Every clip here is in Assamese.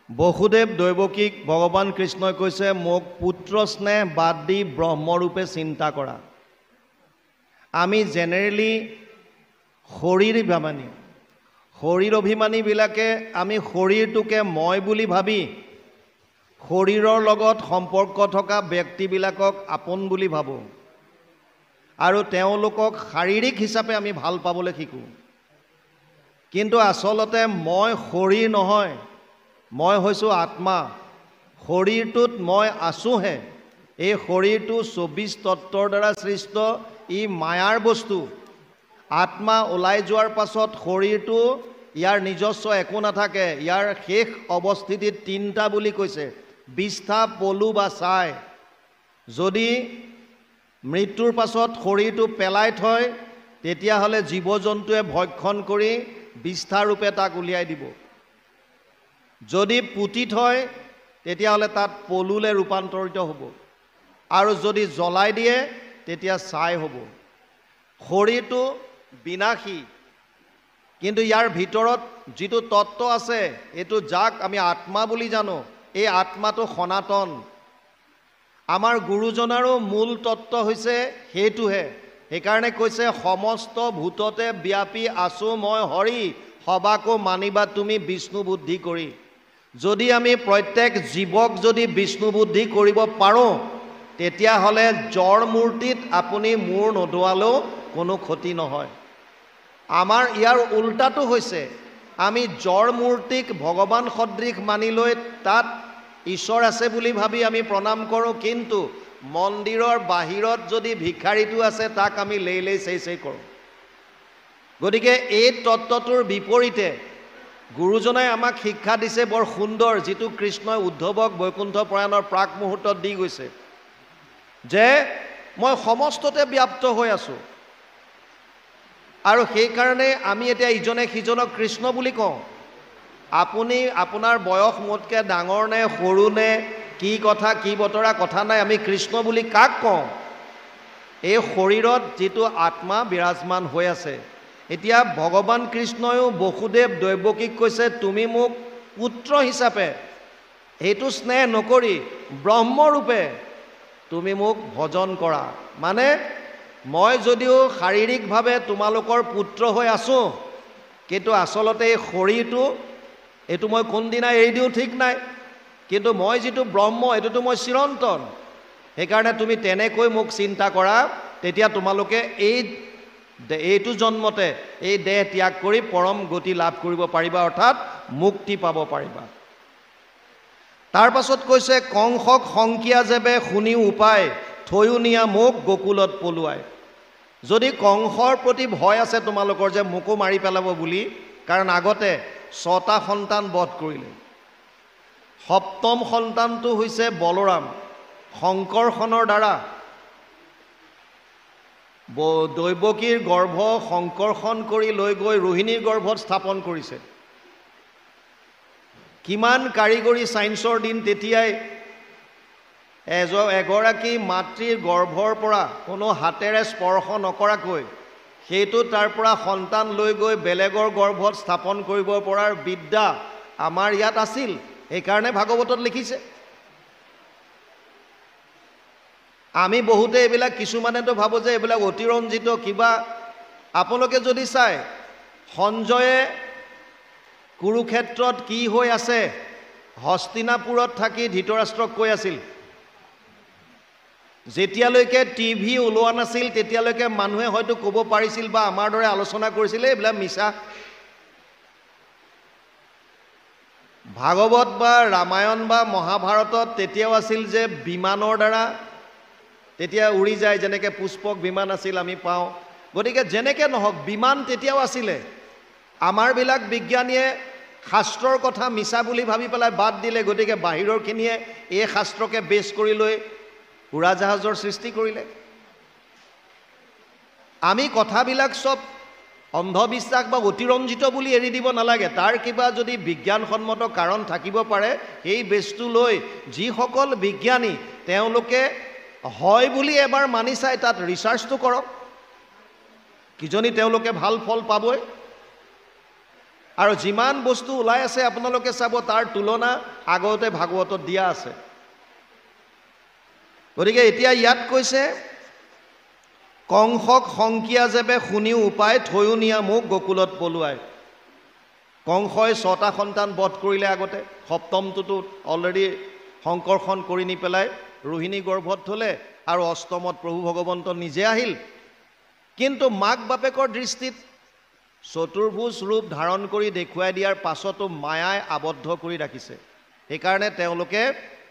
বসুদেৱ দৈৱকীক ভগৱান কৃষ্ণই কৈছে মোক পুত্ৰ স্নেহ বাদ দি ব্ৰহ্মৰূপে চিন্তা কৰা। আমি জেনেৰেলি শৰীৰ অভিমানীবিলাকে আমি শৰীৰটোকে মই বুলি ভাবি শৰীৰৰ লগত সম্পৰ্ক থকা ব্যক্তিবিলাকক আপোন বুলি ভাবোঁ আৰু তেওঁলোকক শাৰীৰিক হিচাপে আমি ভাল পাবলৈ শিকোঁ। কিন্তু আচলতে মই শৰীৰ নহয়, মই হৈছোঁ আত্মা। শৰীৰটোত মই আছোঁহে। এই শৰীৰটো 24 তত্ত্বৰ দ্বাৰা সৃষ্ট, ই মায়াৰ বস্তু। আত্মা ওলাই যোৱাৰ পাছত শৰীৰটো ইয়াৰ নিজস্ব একো নাথাকে। ইয়াৰ শেষ অৱস্থিতিত 3টা বুলি কৈছে, বিষ্ঠা, পলু বা ছাই। যদি মৃত্যুৰ পাছত শৰীৰটো পেলাই থয় তেতিয়াহ'লে জীৱ জন্তুৱে ভক্ষণ কৰি বিষ্ঠাৰূপে তাক উলিয়াই দিব। যদি পুতি থয় তেতিয়াহ'লে তাত পলুলৈ ৰূপান্তৰিত হ'ব, আৰু যদি জ্বলাই দিয়ে তেতিয়া ছাই হ'ব। শৰীৰটো বিনাশী, কিন্তু ইয়াৰ ভিতৰত যিটো তত্ত্ব আছে এইটো যাক আমি আত্মা বুলি জানো, এই আত্মাটো সনাতন। আমাৰ গুৰুজনাৰো মূল তত্ত্ব হৈছে সেইটোহে। সেইকাৰণে কৈছে সমস্ত ভূততে ব্যাপী আছো মই হৰি, সবাকো মানিবা তুমি বিষ্ণু বুদ্ধি কৰি। যদি আমি প্ৰত্যেক জীৱক যদি বিষ্ণু বুদ্ধি কৰিব পাৰোঁ তেতিয়াহ'লে জড় মূৰ্তিত আপুনি মূৰ নদোৱালেও কোনো ক্ষতি নহয়। আমাৰ ইয়াৰ উল্টাটো হৈছে আমি জড় মূৰ্তিক ভগৱান সদৃশ মানি লৈ তাত ঈশ্বৰ আছে বুলি ভাবি আমি প্ৰণাম কৰোঁ, কিন্তু মন্দিৰৰ বাহিৰত যদি ভিক্ষাৰীটো আছে তাক আমি লেই চেই কৰোঁ। গতিকে এই তত্ত্বটোৰ বিপৰীতে গুৰুজনাই আমাক শিক্ষা দিছে বৰ সুন্দৰ, যিটো কৃষ্ণই উদ্ধৱক বৈকুণ্ঠ প্ৰয়াণৰ প্ৰাক মুহূৰ্তত দি গৈছে, যে মই সমস্ততে ব্যাপ্ত হৈ আছোঁ। আৰু সেইকাৰণে আমি এতিয়া ইজনে সিজনক কৃষ্ণ বুলি কওঁ। আপুনি আপোনাৰ বয়স মোতকৈ ডাঙৰ নে সৰু নে কি কথা কি বতৰা কথা নাই, আমি কৃষ্ণ বুলি কাক কওঁ? এই শৰীৰত যিটো আত্মা বিৰাজমান হৈ আছে। এতিয়া ভগৱান কৃষ্ণয়ো বসুদেৱ দৈৱকীক কৈছে তুমি মোক পুত্ৰ হিচাপে সেইটো স্নেহ নকৰি ব্ৰহ্মৰূপে তুমি মোক ভজন কৰা। মানে মই যদিও শাৰীৰিকভাৱে তোমালোকৰ পুত্ৰ হৈ আছোঁ, কিন্তু আচলতে এই শৰীৰটো এইটো মই কোনদিনা এৰি দিওঁ ঠিক নাই, কিন্তু মই যিটো ব্ৰহ্ম এইটোতো মই চিৰন্তন। সেইকাৰণে তুমি তেনেকৈ মোক চিন্তা কৰা, তেতিয়া তোমালোকে এইটো জন্মতে এই দেহ ত্যাগ কৰি পৰম গতি লাভ কৰিব পাৰিবা, অৰ্থাৎ মুক্তি পাব পাৰিবা। তাৰ পাছত কৈছে কংসক সংকিয়া যেবে শুনি উপায়, থৈও নিয়া মোক গকুলত পলুৱাই। যদি কংসৰ প্ৰতি ভয় আছে তোমালোকৰ যে মোকো মাৰি পেলাব বুলি, কাৰণ আগতে 6টা সন্তান বধ কৰিলে। 7ম সন্তানটো হৈছে বলৰাম। শংকৰখনৰ দ্বাৰা দৈৱকীৰ গৰ্ভ শংকৰখন কৰি লৈ গৈ ৰোহিণীৰ গৰ্ভত স্থাপন কৰিছে। কিমান কাৰিকৰী ছায়েন্সৰ দিন তেতিয়াই। এগৰাকী মাতৃৰ গৰ্ভৰ পৰা কোনো হাতেৰে স্পৰ্শ নকৰাকৈ সেইটো তাৰ পৰা সন্তান লৈ গৈ বেলেগৰ গৰ্ভত স্থাপন কৰিব পৰাৰ বিদ্যা আমাৰ ইয়াত আছিল। সেইকাৰণে ভাগৱতত লিখিছে। আমি বহুতে এইবিলাক কিছুমানেতো ভাবোঁ যে এইবিলাক অতিৰঞ্জিত কিবা। আপোনালোকে যদি চায় সঞ্জয়ে কুৰুক্ষেত্ৰত কি হৈ আছে, হস্তিনাপুৰত থাকি ধৃতৰাষ্ট্ৰক কৈ আছিল, যেতিয়ালৈকে টিভি ওলোৱা নাছিল তেতিয়ালৈকে মানুহে হয়তো ক'ব পাৰিছিল বা আমাৰ দৰে আলোচনা কৰিছিলে এইবিলাক মিছা। ভাগৱত বা ৰামায়ণ বা মহাভাৰতত তেতিয়াও আছিল যে বিমানৰ দ্বাৰা তেতিয়া উৰি যায়, যেনেকৈ পুষ্পক বিমান আছিল আমি পাওঁ। গতিকে যেনেকৈ নহওক বিমান তেতিয়াও আছিলে। আমাৰবিলাক বিজ্ঞানীয়ে শাস্ত্ৰৰ কথা মিছা বুলি ভাবি পেলাই বাদ দিলে, গতিকে বাহিৰৰখিনিয়ে এই শাস্ত্ৰকে বেছ কৰি লৈ উৰাজাহাজৰ সৃষ্টি কৰিলে। আমি কথাবিলাক চব অন্ধবিশ্বাস বা অতিৰঞ্জিত বুলি এৰি দিব নালাগে। তাৰ কিবা যদি বিজ্ঞানসন্মত কাৰণ থাকিব পাৰে, সেই বেছটো লৈ যিসকল বিজ্ঞানী তেওঁলোকে হয় বুলি এবাৰ মানি চাই তাত ৰিচাৰ্চটো কৰক, কিজনী তেওঁলোকে ভাল ফল পাবই। আৰু যিমান বস্তু ওলাই আছে আপোনালোকে চাব তাৰ তুলনা আগতে ভাগৱতত দিয়া আছে। গতিকে এতিয়া ইয়াত কৈছে কংসক সংকিয়া যেবে শুনিও উপায় থৈও নিয়া মোক গকুলত পলুৱাই। কংসই 6টা সন্তান বধ কৰিলে আগতে, সপ্তমটোতো অলৰেডি সংকৰ্ষণ কৰি নি পেলাই ৰোহিণী গৰ্ভত থলে, আৰু অষ্টমত প্ৰভু ভগৱন্ত নিজে আহিল। কিন্তু মাক বাপেকৰ দৃষ্টিত চতুৰ্ভুজ ৰূপ ধাৰণ কৰি দেখুৱাই দিয়াৰ পাছতো মায়াই আবদ্ধ কৰি ৰাখিছে। সেইকাৰণে তেওঁলোকে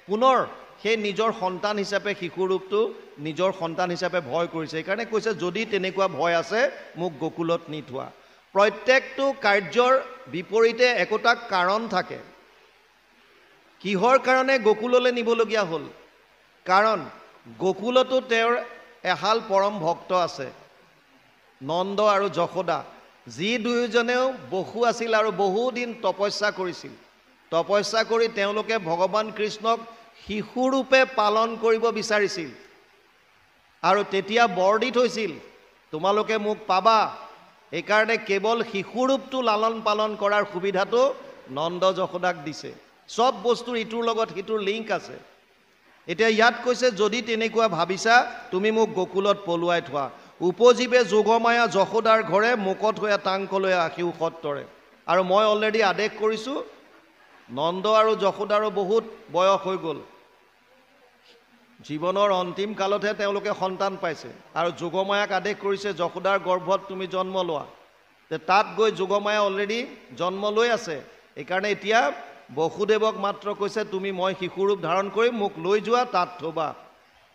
পুনৰ সেই নিজৰ সন্তান হিচাপে শিশু ৰূপটো নিজৰ সন্তান হিচাপে ভয় কৰিছে। সেইকাৰণে কৈছে যদি তেনেকুৱা ভয় আছে মোক গকুলত নি থোৱা। প্ৰত্যেকটো কাৰ্যৰ বিপৰীতে একোটা কাৰণ থাকে। কিহৰ কাৰণে গকুললৈ নিবলগীয়া হ'ল? কাৰণ গকুলতো তেওঁৰ এহাল পৰম ভক্ত আছে, নন্দ আৰু যশোদা, যি দুয়োজনেও বসু আছিল আৰু বহুদিন তপস্যা কৰিছিল। তপস্যা কৰি তেওঁলোকে ভগৱান কৃষ্ণক শিশুৰূপে পালন কৰিব বিচাৰিছিল আৰু তেতিয়া বৰ দি থৈছিল তোমালোকে মোক পাবা। এইকাৰণে কেৱল শিশুৰূপটো লালন পালন কৰাৰ সুবিধাটো নন্দ যশোদাক দিছে। সব বস্তুৰ ইটোৰ লগত সিটোৰ লিংক আছে। এতিয়া ইয়াত কৈছে যদি তেনেকুৱা ভাবিছা তুমি মোক গকুলত পলুৱাই থোৱা। উপজীৱে যোগমায়া যশোদাৰ ঘৰে মুকত হৈ টাংকলৈ আশিও সত্তৰে। আৰু মই অলৰেডি আদেশ কৰিছোঁ নন্দ আৰু যশোদাৰো বহুত বয়স হৈ গ'ল, জীৱনৰ অন্তিম কালতহে তেওঁলোকে সন্তান পাইছে। আৰু যোগমায়াক আদেশ কৰিছে যশোদাৰ গৰ্ভত তুমি জন্ম লোৱা। তাত গৈ যোগমায়া অলৰেডি জন্ম লৈ আছে। এইকাৰণে এতিয়া বসুদেৱক মাত্ৰ কৈছে তুমি মই শিশুৰূপ ধাৰণ কৰি মোক লৈ যোৱা, তাত থবা।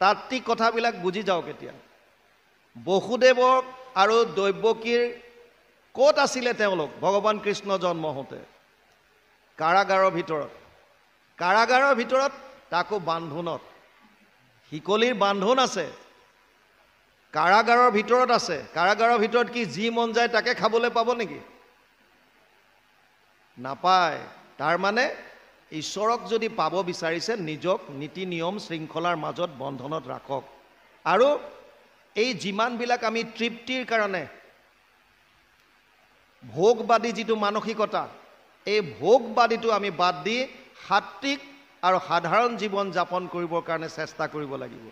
তাত্ত্বিক কথাবিলাক বুজি যাওক। এতিয়া বসুদেৱক আৰু দৈৱকীৰ ক'ত আছিলে তেওঁলোক? ভগৱান কৃষ্ণ জন্ম হওঁতে কাৰাগাৰৰ ভিতৰত। কাৰাগাৰৰ ভিতৰত তাকো বান্ধোনত, শিকলিৰ বান্ধোন আছে, কাৰাগাৰৰ ভিতৰত আছে। কাৰাগাৰৰ ভিতৰত কি যি মন যায় তাকে খাবলৈ পাব নেকি? নাপায়। তাৰমানে ঈশ্বৰক যদি পাব বিচাৰিছে নিজক নীতি নিয়ম শৃংখলাৰ মাজত বন্ধনত ৰাখক। আৰু এই যিমানবিলাক আমি তৃপ্তিৰ কাৰণে ভোগবাদী যিটো মানসিকতা, এই ভোগবাদীটো আমি বাদ দি সাত্বিক আৰু সাধাৰণ জীৱন যাপন কৰিবৰ কাৰণে চেষ্টা কৰিব লাগিব।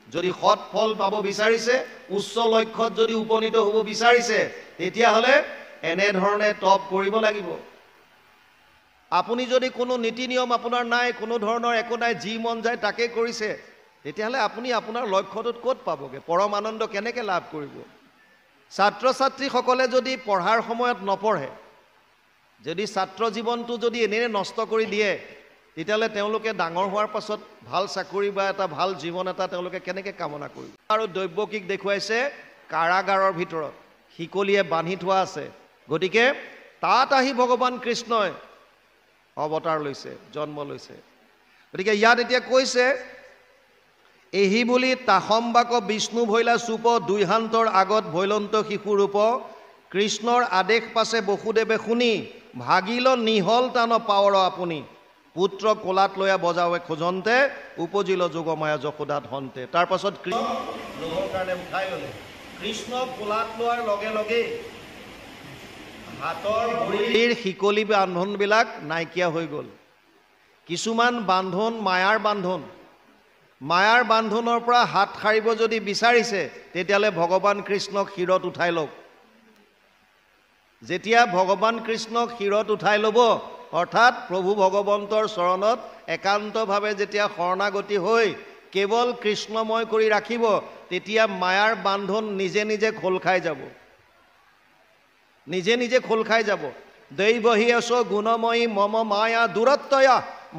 যদি সৎ ফল পাব বিচাৰিছে, উচ্চ লক্ষ্যত যদি উপনীত হ'ব বিচাৰিছে, তেতিয়াহ'লে এনেধৰণে তপ কৰিব লাগিব। আপুনি যদি কোনো নীতি নিয়ম আপোনাৰ নাই, কোনো ধৰণৰ একো নাই, যি মন যায় তাকে কৰিছে, তেতিয়াহ'লে আপুনি আপোনাৰ লক্ষ্যটোত ক'ত পাবগৈ? পৰম আনন্দ কেনেকৈ লাভ কৰিব? ছাত্ৰ ছাত্ৰীসকলে যদি পঢ়াৰ সময়ত নপঢ়ে, যদি ছাত্ৰ জীৱনটো যদি এনেই নষ্ট কৰি দিয়ে, তেতিয়াহ'লে তেওঁলোকে ডাঙৰ হোৱাৰ পাছত ভাল চাকৰি বা এটা ভাল জীৱন এটা তেওঁলোকে কেনেকৈ কামনা কৰিব? আৰু দৈৱকীক দেখুৱাইছে কাৰাগাৰৰ ভিতৰত, শিকলিয়ে বান্ধি থোৱা আছে। গতিকে তাত আহি ভগৱান কৃষ্ণই অৱতাৰ লৈছে, জন্ম লৈছে। গতিকে ইয়াত এতিয়া কৈছে এহি বুলি তাসম্বাক বিষ্ণু ভৈলা চুপ দুইহান্তৰ আগত ভৈলন্ত শিশুৰূপ। কৃষ্ণৰ আদেশ পাছে বসুদেৱে শুনি ভাগিল নিহল টান পাৱৰ আপুনি। পুত্ৰ কোলাত লৈয়া বজাৱে খোজন্তে উপজিল যোগমায়া যশোদাত হন্তে। তাৰ পাছত কৃষ্ণৰ কাৰণে উঠাই ল'লে। কৃষ্ণ কোলাত লোৱাৰ লগে লগে হাতৰ ভৰিৰ শিকলি বান্ধোনবিলাক নাইকিয়া হৈ গ'ল। কিছুমান বান্ধোন মায়াৰ বান্ধোন, মায়াৰ বান্ধোনৰ পৰা হাত সাৰিব যদি বিচাৰিছে তেতিয়াহ'লে ভগৱান কৃষ্ণক শিৰত উঠাই লওক। যেতিয়া ভগৱান কৃষ্ণক শিৰত উঠাই ল'ব, অৰ্থাৎ প্ৰভু ভগৱন্তৰ চৰণত একান্তভাৱে যেতিয়া শৰণাগতি হৈ কেৱল কৃষ্ণময় কৰি ৰাখিব, তেতিয়া মায়াৰ বান্ধোন নিজে নিজে খোল খাই যাব, নিজে নিজে খোল খাই যাব। দৈবহী আছ গুণময়ী মম মায়া দূৰত্বয়া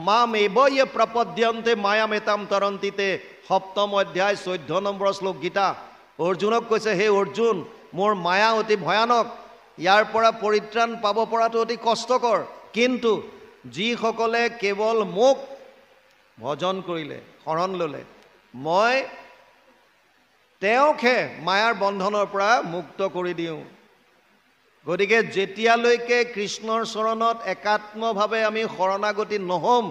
মাম এবয়ে প্ৰপদ্যন্তে মায়া মেতাম তৰন্তিতে। 7ম অধ্যায় 14 নম্বৰ শ্লোক গীতা। অৰ্জুনক কৈছে হে অৰ্জুন, মোৰ মায়া অতি ভয়ানক, ইয়াৰ পৰা পৰিত্ৰাণ পাব পৰাটো অতি কষ্টকৰ। কিন্তু যিসকলে কেৱল মোক ভজন কৰিলে, শৰণ ল'লে, মই তেওঁকহে মায়াৰ বন্ধনৰ পৰা মুক্ত কৰি দিওঁ। গতিকে যেতিয়ালৈকে কৃষ্ণৰ চৰণত একাত্মভাৱে আমি শৰণাগতি নহ'ম,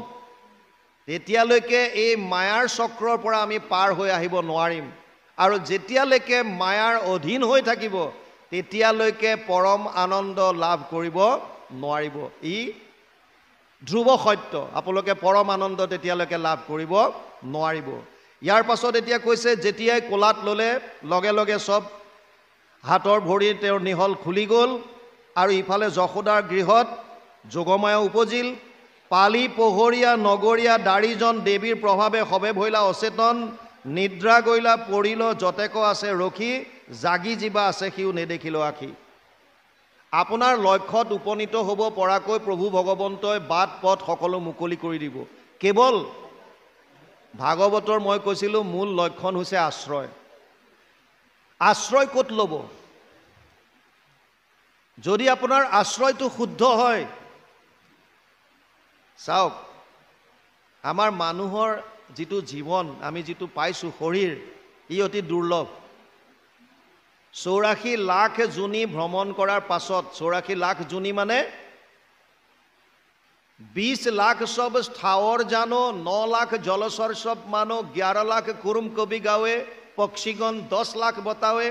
তেতিয়ালৈকে এই মায়াৰ চক্ৰৰ পৰা আমি পাৰ হৈ আহিব নোৱাৰিম। আৰু যেতিয়ালৈকে মায়াৰ অধীন হৈ থাকিব, তেতিয়ালৈকে পৰম আনন্দ লাভ কৰিব নোৱাৰিব। ই ধ্ৰুৱ সত্য, আপোনালোকে পৰম আনন্দ তেতিয়ালৈকে লাভ কৰিব নোৱাৰিব। ইয়াৰ পাছত এতিয়া কৈছে, যেতিয়াই কোলাত ল'লে লগে লগে চব হাতৰ ভৰি তেওঁৰ নিহল খুলি গ'ল, আৰু ইফালে যশোদাৰ গৃহত যোগমায়া উপজিল। পালি পোহৰীয়া নগৰীয়া দাড়ীজন দেৱীৰ প্ৰভাৱে সবে ভৈলা অচেতন, নিদ্ৰা গৈলা পৰিল যতেক আছে ৰখি, জাগি যিবা আছে সিও নেদেখিল আখি। আপোনাৰ লক্ষ্যত উপনীত হ'ব পৰাকৈ প্ৰভু ভগৱন্তই বাট পথ সকলো মুকলি কৰি দিব। কেৱল ভাগৱতৰ মই কৈছিলোঁ মূল লক্ষণ হৈছে আশ্ৰয়। আশ্ৰয় ক'ত ল'ব? যদি আপোনাৰ আশ্ৰয়টো শুদ্ধ হয়, চাওক, আমাৰ মানুহৰ যিটো জীৱন আমি যিটো পাইছোঁ শৰীৰ, ই অতি দুৰ্লভ। 84 লাখ যোনি ভ্ৰমণ কৰাৰ পাছত, 84 লাখ যোনি মানে 20 লাখ সব স্থাৱৰ জানো, 9 লাখ জলচৰ সব মানো, 11 লাখ কুৰুম কবি গাৱে, পক্ষীগণ 10 লাখ बतावे,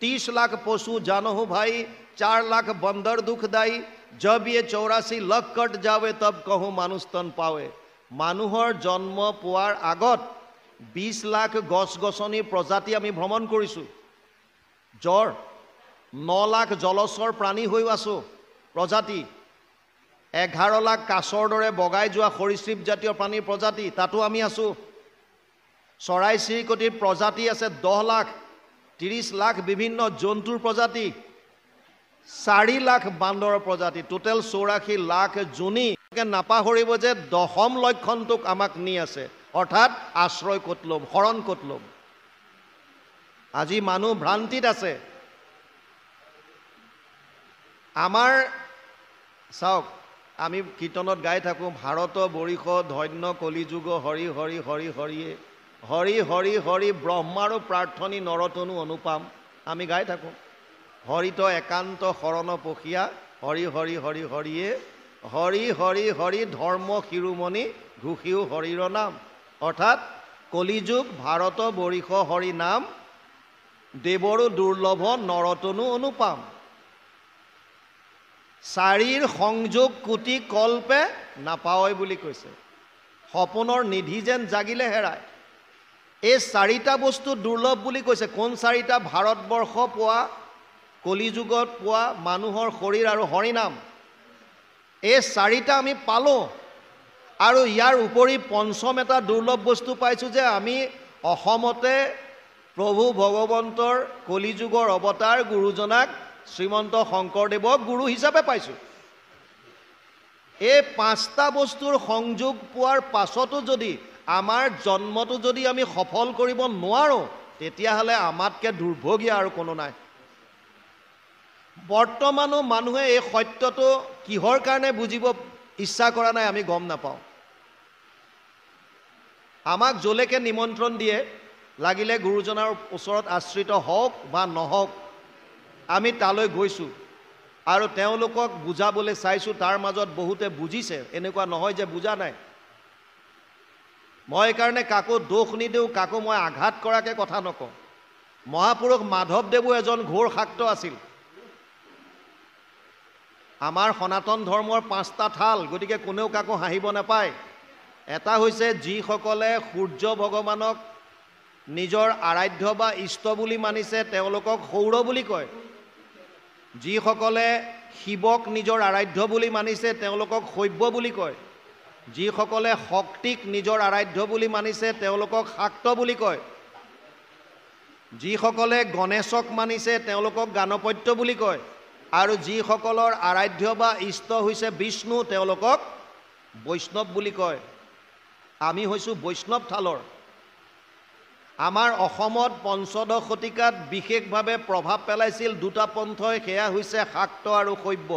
30 लाख पशु जानो भाई, 4 लाख बंदर दुखदायी, जब ये 84 लाख कट जावे तब कहूँ मानुष तन पावे। মানুহৰ জন্ম পোৱাৰ আগত 20 লাখ গছ গছনি প্ৰজাতি আমি ভ্ৰমণ কৰিছোঁ। জ্বৰ 9 লাখ জলচৰ প্ৰাণী হৈ আছো প্ৰজাতি, 11 লাখ কাছৰ দৰে বগাই যোৱা সৰীসৃপ জাতীয় প্ৰাণীৰ প্ৰজাতি, তাতো আমি আছো। চৰাই চিৰিকটিৰ প্ৰজাতি আছে 10 লাখ, 30 লাখ বিভিন্ন জন্তুৰ প্ৰজাতি, 4 লাখ বান্দৰৰ প্ৰজাতি, টোটেল 84 লাখ যোনি। নাপাহৰিব যে দশম লক্ষণটোক আমাক নি আছে, অৰ্থাৎ আশ্ৰয় ক'ত ল'ম, শৰণ ক'ত ল'ম। আজি মানুহ ভ্ৰান্তিত আছে। আমাৰ চাওক, আমি কীৰ্তনত গাই থাকোঁ, ভাৰত বৰিষ ধন্য কলিযুগ হৰি হৰি হৰি হৰিয়ে, হৰি হৰি হৰি ব্ৰহ্মাৰো প্ৰাৰ্থনী নৰতনু অনুপাম। আমি গাই থাকোঁ, হৰিত একান্ত শৰণ পখিয়া, হৰি হৰি হৰি হৰিয়ে, হৰি হৰি হৰি ধৰ্ম শিৰোমণি ঘোষিও হৰিৰ নাম। অৰ্থাৎ কলিযুগ ভাৰত বৰিষ হৰি নাম, দেৱৰো দুৰ্লভ নৰতনু অনুপাম। 4 সংযোগ কোটি কল্পে নাপায় বুলি কৈছে। সপোনৰ নিধি যেন জাগিলে হেৰায়। এই 4টা বস্তু দুৰ্লভ বুলি কৈছে। কোন 4টা? ভাৰতবৰ্ষ পোৱা, কলিযুগত পোৱা মানুহৰ শৰীৰ আৰু হৰিনাম। এই 4টা আমি পালোঁ, আৰু ইয়াৰ উপৰি পঞ্চম এটা দুৰ্লভ বস্তু পাইছোঁ যে আমি অসমতে প্ৰভু ভগৱন্তৰ কলিযুগৰ অৱতাৰ গুৰুজনাক শ্ৰীমন্ত শংকৰদেৱক গুৰু হিচাপে পাইছোঁ। এই 5টা বস্তুৰ সংযোগ পোৱাৰ পাছতো যদি আমাৰ জন্মটো যদি আমি সফল কৰিব নোৱাৰোঁ, তেতিয়াহ'লে আমাতকৈ দুৰ্ভগীয়া আৰু কোনো নাই। বৰ্তমানো মানুহে এই সত্যটো কিহৰ কাৰণে বুজিব ইচ্ছা কৰা নাই আমি গম নাপাওঁ। আমাক যলৈকে নিমন্ত্ৰণ দিয়ে, লাগিলে গুৰুজনাৰ ওচৰত আশ্ৰিত হওক বা নহওক, আমি তালৈ গৈছোঁ আৰু তেওঁলোকক বুজাবলৈ চাইছোঁ। তাৰ মাজত বহুতে বুজিছে, এনেকুৱা নহয় যে বুজা নাই। মই এইকাৰণে কাকো দোষ নিদিওঁ, কাকো মই আঘাত কৰাকৈ কথা নকওঁ। মহাপুৰুষ মাধৱদেৱো এজন ঘোৰ শাক্ত আছিল। আমাৰ সনাতন ধৰ্মৰ 5টা থাল, গতিকে কোনেও কাকো হাঁহিব নাপায়। এটা হৈছে যিসকলে সূৰ্য ভগৱানক নিজৰ আৰাধ্য বা ইষ্ট বুলি মানিছে তেওঁলোকক সৌৰ বুলি কয়। যিসকলে শিৱক নিজৰ আৰাধ্য বুলি মানিছে তেওঁলোকক শৈৱ বুলি কয়। যিসকলে শক্তিক নিজৰ আৰাধ্য বুলি মানিছে তেওঁলোকক শাক্ত বুলি কয়। যিসকলে গণেশক মানিছে তেওঁলোকক গাণপত্য বুলি কয়। আৰু যিসকলৰ আৰাধ্য বা ইষ্ট হৈছে বিষ্ণু তেওঁলোকক বৈষ্ণৱ বুলি কয়। আমি হৈছোঁ বৈষ্ণৱ থালৰ। আমাৰ অসমত পঞ্চদশ শতিকাত বিশেষভাৱে প্ৰভাৱ পেলাইছিল 2টা পন্থই, সেয়া হৈছে শাক্ত আৰু শৈৱ।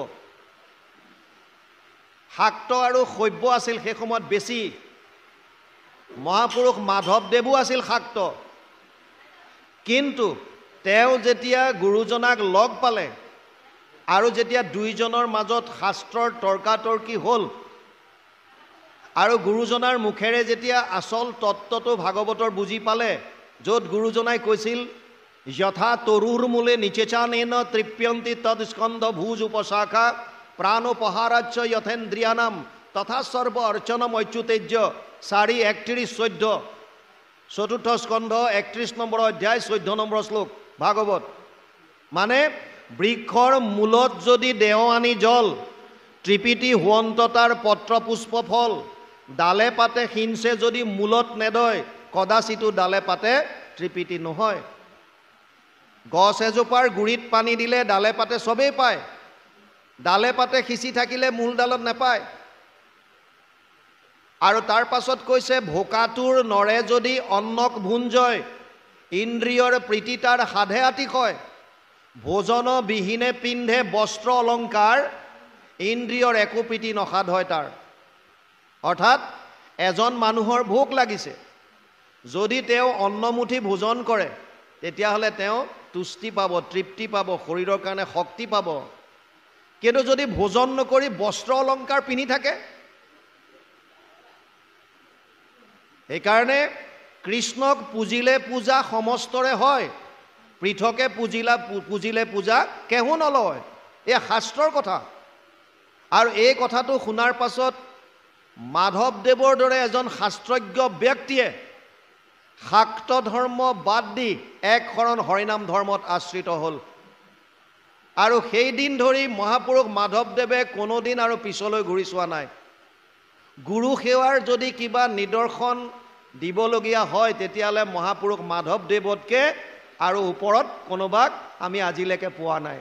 শাক্ত আৰু শৈৱ আছিল সেই সময়ত বেছি। মহাপুৰুষ মাধৱদেৱো আছিল শাক্ত, কিন্তু তেওঁ যেতিয়া গুৰুজনাক লগ পালে আৰু যেতিয়া দুইজনৰ মাজত শাস্ত্ৰৰ তৰ্কাতৰ্কি হ'ল আৰু গুৰুজনাৰ মুখেৰে যেতিয়া আচল তত্ত্বটো ভাগৱতৰ বুজি পালে, য'ত গুৰুজনাই কৈছিল যথা তৰুৰ মূলে নিচেচানেন তৃপ্যন্তি তৎস্কন্ধ ভুজ উপশাখা প্ৰাণোপহাৰাচ্য যথেন্দ্ৰিয়ানাম তথা সৰ্ব অৰ্চনম অচ্যুতেজ্য 4:31-14 চতুৰ্থ স্কন্ধ 31 নম্বৰ অধ্যায় 14 নম্বৰ শ্লোক ভাগৱত। মানে বৃক্ষৰ মূলত যদি দেও আনি জল, ত্ৰিপিটি হুৱন্ততাৰ পত্ৰ পুষ্প ফল, ডালে পাতে সিঞ্চে যদি মূলত নেদয়, কদাচিতো ডালে পাতে ত্ৰিপিটি নহয়। গছ এজোপাৰ গুৰিত পানী দিলে ডালে পাতে চবেই পায়, ডালে পাতে সিঁচি থাকিলে মূলডালত নাপায়। আৰু তাৰ পাছত কৈছে ভোকাটোৰ নৰে যদি অন্নক ভুঞ্জয়, ইন্দ্ৰিয়ৰ প্ৰীতি তাৰ সাধে আতিশয়, ভোজন বিহীনে পিন্ধে বস্ত্ৰ অলংকাৰ, ইন্দ্ৰিয়ৰ একো প্ৰীতি নসাধ হয় তাৰ। অৰ্থাৎ এজন মানুহৰ ভোক লাগিছে, যদি তেওঁ অন্নমুঠি ভোজন কৰে তেতিয়াহ'লে তেওঁ তুষ্টি পাব, তৃপ্তি পাব, শৰীৰৰ কাৰণে শক্তি পাব। কিন্তু যদি ভোজন নকৰি বস্ত্ৰ অলংকাৰ পিন্ধি থাকে, সেইকাৰণে কৃষ্ণক পুজিলে পূজা সমস্তৰে হয়, পৃথকে পুজিলে পূজা কেহু নলয়। এই শাস্ত্ৰৰ কথা। আৰু এই কথাটো শুনাৰ পাছত মাধৱদেৱৰ দৰে এজন শাস্ত্ৰজ্ঞ ব্যক্তিয়ে শাক্ত ধৰ্ম বাদ দি এক শৰণ হৰিনাম ধৰ্মত আশ্ৰিত হ'ল। আৰু সেইদিন ধৰি মহাপুৰুষ মাধৱদেৱে কোনোদিন আৰু পিছলৈ ঘূৰি চোৱা নাই। গুৰু সেৱাৰ যদি কিবা নিদৰ্শন দিবলগীয়া হয় তেতিয়াহ'লে মহাপুৰুষ মাধৱদেৱতকৈ আৰু ওপৰত কোনোবাক আমি আজিলৈকে পোৱা নাই।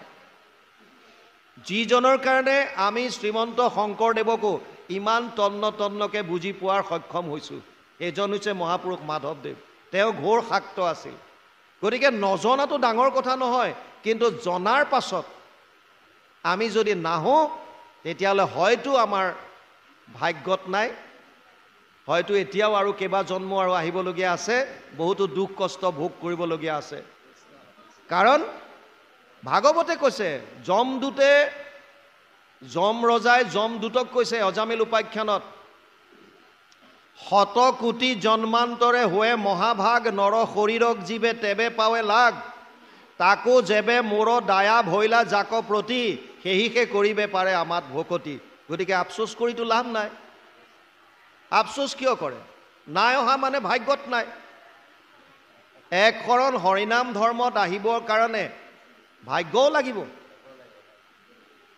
যিজনৰ কাৰণে আমি শ্ৰীমন্ত শংকৰদেৱকো ইমান তন্নকৈ বুজি পোৱাৰ সক্ষম হৈছোঁ, এইজন হৈছে মহাপুৰুষ মাধৱদেৱ। তেওঁ ঘোৰ শাক্ত আছিল। গতিকে নজনাটো ডাঙৰ কথা নহয়, কিন্তু জনাৰ পাছত আমি যদি নাহোঁ তেতিয়াহ'লে হয়তো আমাৰ ভাগ্যত নাই, হয়তো এতিয়াও আৰু কেইবা জন্ম আৰু আহিবলগীয়া আছে, বহুতো দুখ কষ্ট ভোগ কৰিবলগীয়া আছে। কাৰণ ভাগৱতে কৈছে, যম ৰজাই যমদূতক কৈছে অজামিল উপাখ্যানত, শত কোটি জন্মান্তৰে হোৱে মহাভাগ, নৰ শৰীৰক জীৱে তেবে পাৱে লাগ, তাকো যেবে মোৰ দায়া ভৈলা জাক প্ৰতি, সেহিকে কৰিবে পাৰে আমাত ভকতি। গতিকে আফচোচ কৰিতো লাভ নাই। আফচোচ কিয় কৰে? নাই অহা মানে ভাগ্যত নাই। এক শৰণ হৰিনাম ধৰ্মত আহিবৰ কাৰণে ভাগ্যও লাগিব।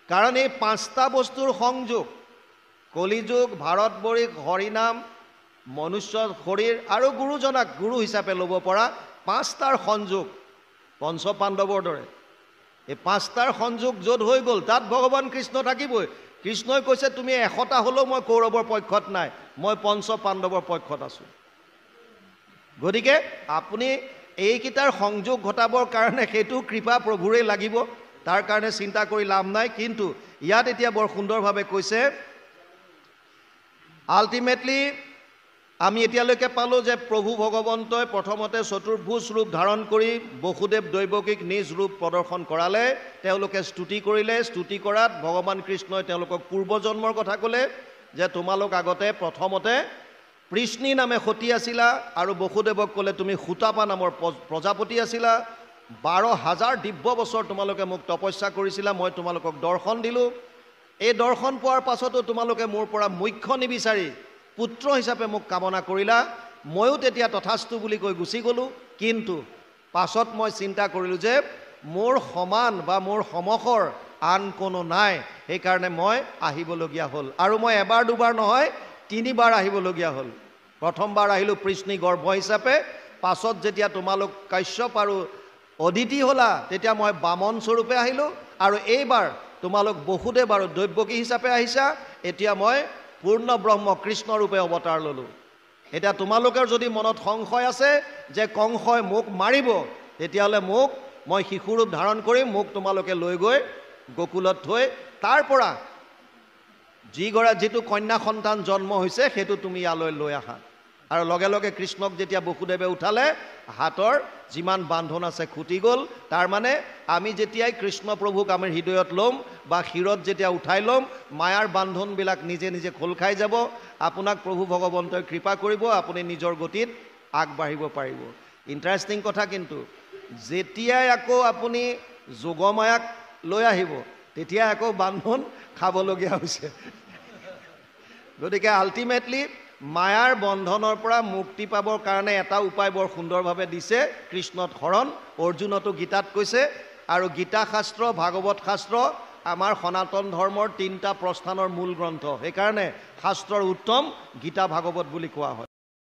কাৰণ এই 5টা বস্তুৰ সংযোগ, কলিযুগ, ভাৰতবৰ্ষ, হৰিনাম, মনুষ্য শৰীৰ আৰু গুৰুজনাক গুৰু হিচাপে ল'ব পৰা 5টাৰ সংযোগ, পঞ্চ পাণ্ডৱৰ দৰে এই 5টাৰ সংযোগ য'ত হৈ গ'ল তাত ভগৱান কৃষ্ণ থাকিবই। কৃষ্ণই কৈছে তুমি 100টা হ'লেও মই কৌৰৱৰ পক্ষত নাই, মই পঞ্চ পাণ্ডৱৰ পক্ষত আছোঁ। গতিকে আপুনি এইকেইটাৰ সংযোগ ঘটাবৰ কাৰণে সেইটো কৃপা প্ৰভুৰে লাগিব, তাৰ কাৰণে চিন্তা কৰি লাভ নাই। কিন্তু ইয়াত এতিয়া বৰ সুন্দৰভাৱে কৈছে, আল্টিমেটলি আমি এতিয়ালৈকে পালোঁ যে প্ৰভু ভগৱন্তই প্ৰথমতে চতুৰ্ভুজ ৰূপ ধাৰণ কৰি বসুদেৱ দৈৱকীক নিজ ৰূপ প্ৰদৰ্শন কৰালে। তেওঁলোকে স্তুতি কৰিলে। স্তুতি কৰাত ভগৱান কৃষ্ণই তেওঁলোকক পূৰ্বজন্মৰ কথা ক'লে, যে তোমালোক আগতে প্ৰথমতে পৃষ্ণী নামে সতী আছিলা, আৰু বসুদেৱক ক'লে তুমি সুতাপা নামৰ প্ৰজাপতি আছিলা, 12,000 দিব্য বছৰ তোমালোকে মোক তপস্যা কৰিছিলা, মই তোমালোকক দৰ্শন দিলোঁ। এই দৰ্শন পোৱাৰ পাছতো তোমালোকে মোৰ পৰা মুখ্য নিবিচাৰি পুত্ৰ হিচাপে মোক কামনা কৰিলা। ময়ো তেতিয়া তথাস্তু বুলি কৈ গুচি গ'লোঁ। কিন্তু পাছত মই চিন্তা কৰিলোঁ যে মোৰ সমান বা মোৰ সমসৰ আন কোনো নাই, সেইকাৰণে মই আহিবলগীয়া হ'ল। আৰু মই এবাৰ দুবাৰ নহয় 3বাৰ আহিবলগীয়া হ'ল। প্ৰথমবাৰ আহিলোঁ পৃষ্ণী গৰ্ভ হিচাপে, পাছত যেতিয়া তোমালোক কাশ্যপ আৰু অদিতি হ'লা তেতিয়া মই বামন স্বৰূপে আহিলোঁ, আৰু এইবাৰ তোমালোক বসুদেৱ আৰু দৈৱকী হিচাপে আহিছা, এতিয়া মই পূৰ্ণ ব্ৰহ্ম কৃষ্ণ ৰূপে অৱতাৰ ল'লোঁ। এতিয়া তোমালোকৰ যদি মনত সংশয় আছে যে কংসই মোক মাৰিব, তেতিয়াহ'লে মই শিশুৰূপ ধাৰণ কৰিম, মোক তোমালোকে লৈ গৈ গকুলত থৈ তাৰ পৰা যিটো কন্যা সন্তান জন্ম হৈছে সেইটো তুমি ইয়ালৈ লৈ আহা। আৰু লগে লগে কৃষ্ণক যেতিয়া বসুদেৱে উঠালে, হাতৰ যিমান বান্ধন আছে খুটি গ'ল। তাৰ মানে আমি যেতিয়াই কৃষ্ণ প্ৰভুক আমি হৃদয়ত ল'ম বা শিৰত যেতিয়া উঠাই ল'ম, মায়াৰ বান্ধনবিলাক নিজে নিজে খোল খাই যাব। আপোনাক প্ৰভু ভগৱন্তই কৃপা কৰিব, আপুনি নিজৰ গতিত আগবাঢ়িব পাৰিব। ইণ্টাৰেষ্টিং কথা, কিন্তু যেতিয়াই আকৌ আপুনি যোগমায়াক লৈ আহিব, তেতিয়া আকৌ বান্ধন খাবলগীয়া হৈছে গতিকে আল্টিমেটলি মায়াৰ বন্ধনৰ পৰা মুক্তি পাবৰ কাৰণে এটা উপায় বৰ সুন্দৰভাৱে দিছে কৃষ্ণত শৰণ অৰ্জুনতো গীতাত কৈছে আৰু গীতা শাস্ত্ৰ ভাগৱত শাস্ত্ৰ আমাৰ সনাতন ধৰ্মৰ 3টা প্ৰস্থানৰ মূল গ্ৰন্থ সেইকাৰণে শাস্ত্ৰৰ উত্তম গীতা ভাগৱত বুলি কোৱা হয়